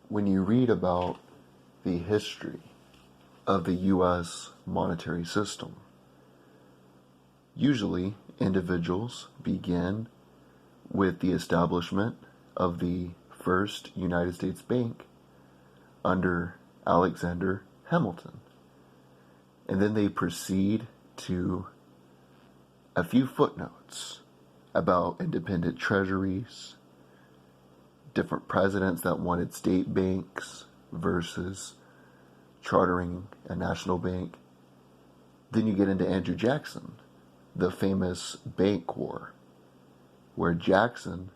When you read about the history of the U.S. monetary system, usually individuals begin with the establishment of the first United States Bank under Alexander Hamilton. And then they proceed to a few footnotes about independent treasuries, different presidents that wanted state banks versus chartering a national bank. Then you get into Andrew Jackson, the famous bank war, where Jackson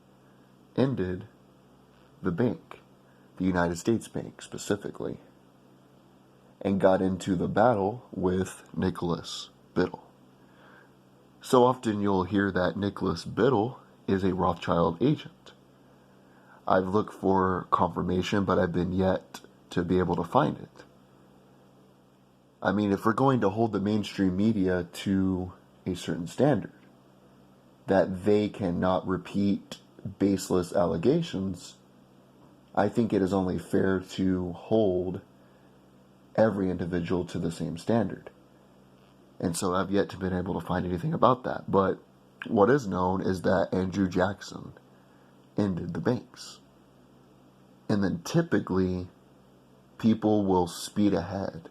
ended the bank, the United States Bank specifically, and got into the battle with Nicholas Biddle. So often you'll hear that Nicholas Biddle is a Rothschild agent. I've looked for confirmation, but I've been yet to be able to find it. I mean, if we're going to hold the mainstream media to a certain standard, that they cannot repeat baseless allegations, I think it is only fair to hold every individual to the same standard. And so I've yet to been able to find anything about that. But what is known is that Andrew Jackson ended the banks. And then typically people will speed ahead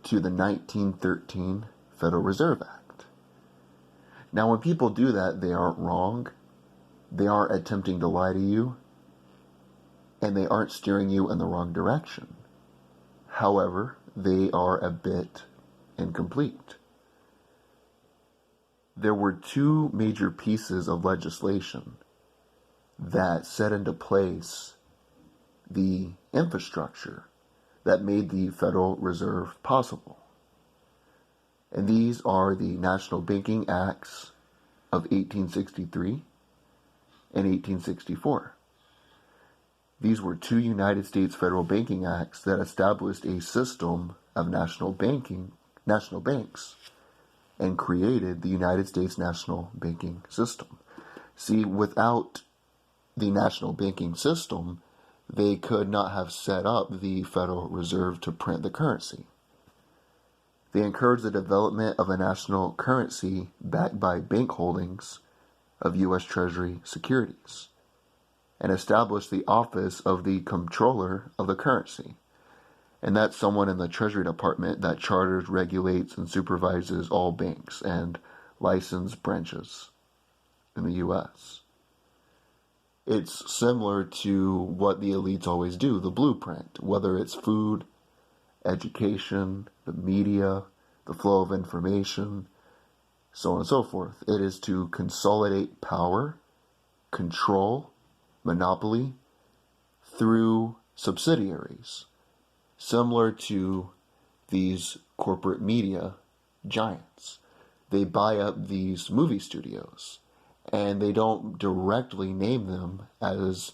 to the 1913 Federal Reserve Act. Now when people do that, they aren't wrong. They aren't attempting to lie to you. And they aren't steering you in the wrong direction. However, they are a bit incomplete. There were two major pieces of legislation that set into place the infrastructure that made the Federal Reserve possible. And these are the National Banking Acts of 1863 and 1864. These were two United States federal banking acts that established a system of national banks, and created the United States national banking system. See, without the national banking system, they could not have set up the Federal Reserve to print the currency. They encouraged the development of a national currency backed by bank holdings of U.S. Treasury securities, and established the office of the Comptroller of the Currency. And that's someone in the Treasury Department that charters, regulates, and supervises all banks and licensed branches in the U.S. It's similar to what the elites always do, the blueprint, whether it's food, education, the media, the flow of information, so on and so forth. It is to consolidate power, control, monopoly through subsidiaries, similar to these corporate media giants. They buy up these movie studios, and they don't directly name them as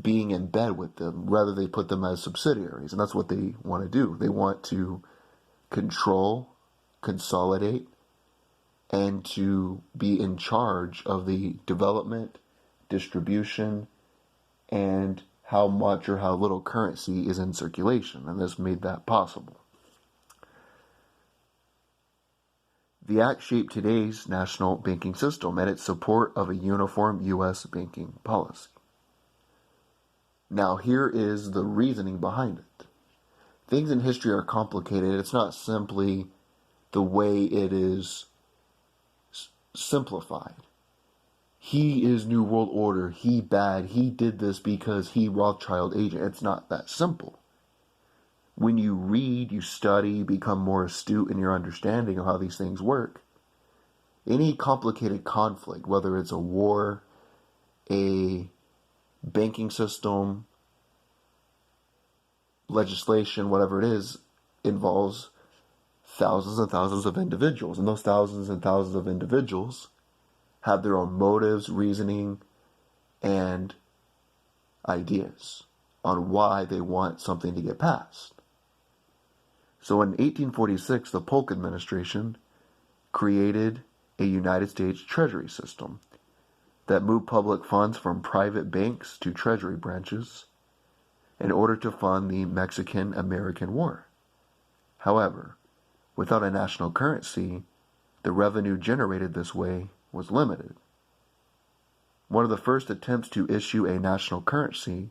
being in bed with them. Rather, they put them as subsidiaries, and that's what they want to do. They want to control, consolidate, and to be in charge of the development, distribution, and how much or how little currency is in circulation, and this made that possible. The Act shaped today's national banking system and its support of a uniform U.S. banking policy. Now, here is the reasoning behind it. Things in history are complicated. It's not simply the way it is simplified. He is New World Order, he bad, he did this because he Rothschild agent. It's not that simple. When you read, you study, you become more astute in your understanding of how these things work. Any complicated conflict, whether it's a war, a banking system, legislation, whatever it is, involves thousands and thousands of individuals. And those thousands and thousands of individuals have their own motives, reasoning, and ideas on why they want something to get passed. So in 1846, the Polk administration created a United States Treasury system that moved public funds from private banks to Treasury branches in order to fund the Mexican-American War. However, without a national currency, the revenue generated this way was limited. One of the first attempts to issue a national currency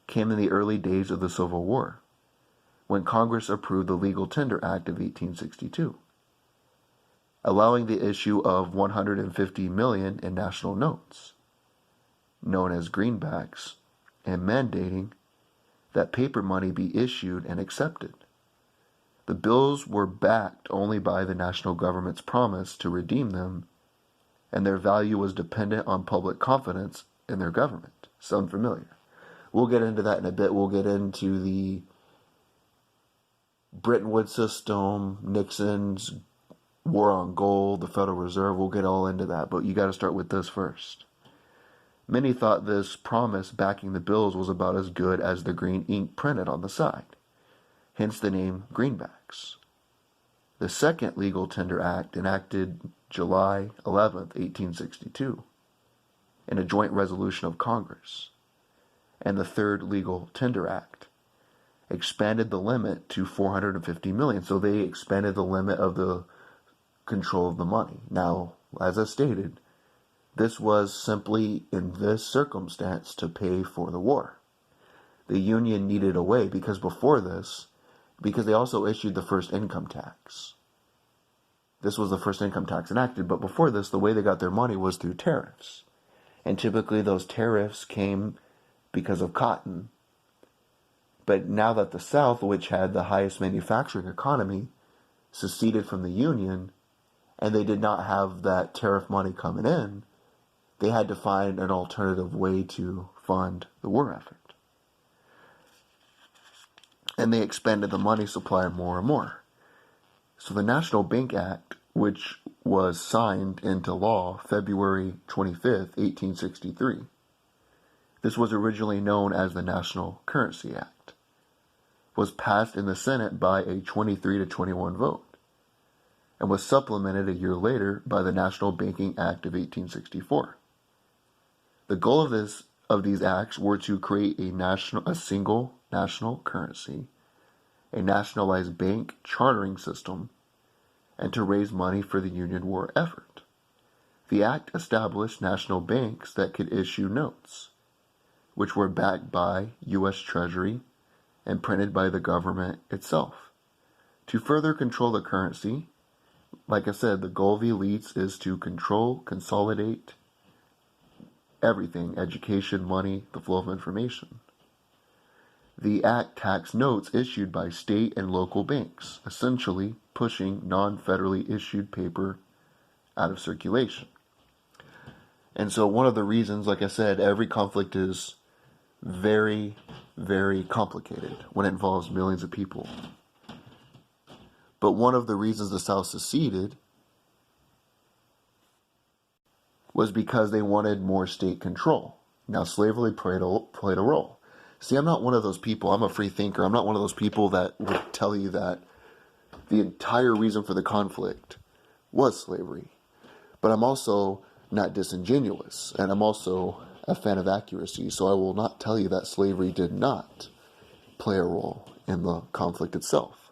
came in the early days of the Civil War, when Congress approved the Legal Tender Act of 1862, allowing the issue of $150 million in national notes, known as greenbacks, and mandating that paper money be issued and accepted. The bills were backed only by the national government's promise to redeem them, and their value was dependent on public confidence in their government. Sound familiar? We'll get into that in a bit. We'll get into the Bretton Woods system, Nixon's war on gold, the Federal Reserve. We'll get all into that, but you got to start with this first. Many thought this promise backing the bills was about as good as the green ink printed on the side, hence the name greenbacks. The second Legal Tender Act, enacted July 11, 1862, in a joint resolution of Congress, and the third Legal Tender Act, expanded the limit to $450 million. So they expanded the limit of the control of the money. Now, as I stated, this was simply in this circumstance to pay for the war. The Union needed a way because they also issued the first income tax. This was the first income tax enacted, but before this, the way they got their money was through tariffs. And typically those tariffs came because of cotton. But now that the South, which had the highest manufacturing economy, seceded from the Union, and they did not have that tariff money coming in, they had to find an alternative way to fund the war effort. And they expanded the money supply more and more. So the National Bank Act, which was signed into law February 25th, 1863, this was originally known as the National Currency Act, was passed in the Senate by a 23-21 vote, and was supplemented a year later by the National Banking Act of 1864. The goal of these acts were to create a single national currency, a nationalized bank chartering system, and to raise money for the Union war effort. The act established national banks that could issue notes, which were backed by U.S. Treasury and printed by the government itself. To further control the currency, like I said, the goal of the elites is to consolidate everything: education, money, the flow of information. The act taxed notes issued by state and local banks, essentially pushing non-federally issued paper out of circulation. And so one of the reasons, like I said, every conflict is very, very complicated when it involves millions of people. But one of the reasons the South seceded was because they wanted more state control. Now, slavery played a role. See, I'm not one of those people. I'm a free thinker. I'm not one of those people that would tell you that the entire reason for the conflict was slavery. But I'm also not disingenuous, and I'm also a fan of accuracy, so I will not tell you that slavery did not play a role in the conflict itself.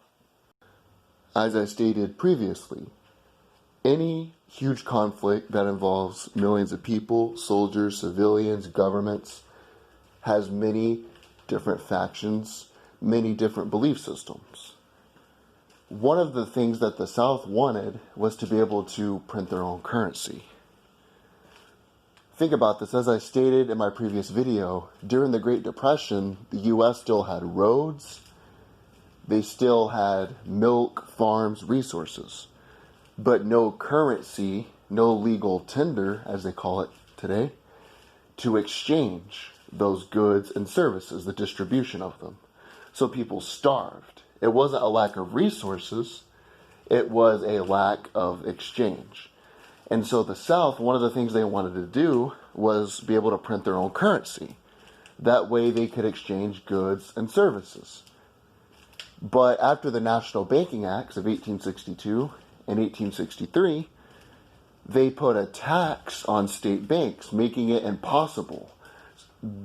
As I stated previously, any huge conflict that involves millions of people, soldiers, civilians, governments, has many different factions, many different belief systems. One of the things that the South wanted was to be able to print their own currency. Think about this. As I stated in my previous video, during the Great Depression, the U.S. still had roads, they still had milk, farms, resources, but no currency, no legal tender, as they call it today, to exchange those goods and services, the distribution of them. So people starved. It wasn't a lack of resources, it was a lack of exchange. And so the South, one of the things they wanted to do was be able to print their own currency. That way they could exchange goods and services. But after the National Banking Acts of 1862 and 1863, they put a tax on state banks, making it impossible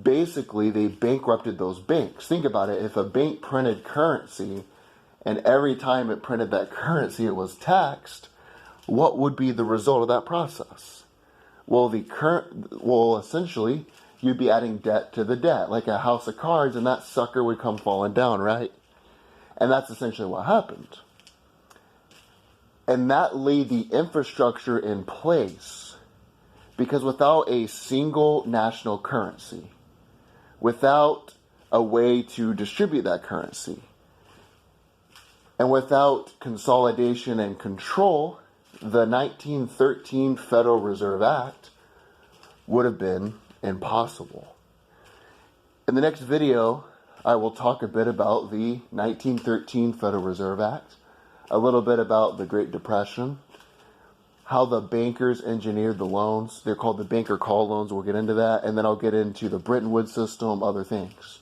basically they bankrupted those banks. Think about it. If a bank printed currency and every time it printed that currency it was taxed, what would be the result of that process? Well, essentially, you'd be adding debt to the debt, like a house of cards, and that sucker would come falling down, right? And that's essentially what happened. And that laid the infrastructure in place, because without a single national currency, without a way to distribute that currency, and without consolidation and control, the 1913 Federal Reserve Act would have been impossible. In the next video, I will talk a bit about the 1913 Federal Reserve Act, a little bit about the Great Depression, how the bankers engineered the loans. They're called the banker call loans. We'll get into that. And then I'll get into the Bretton Woods system, other things.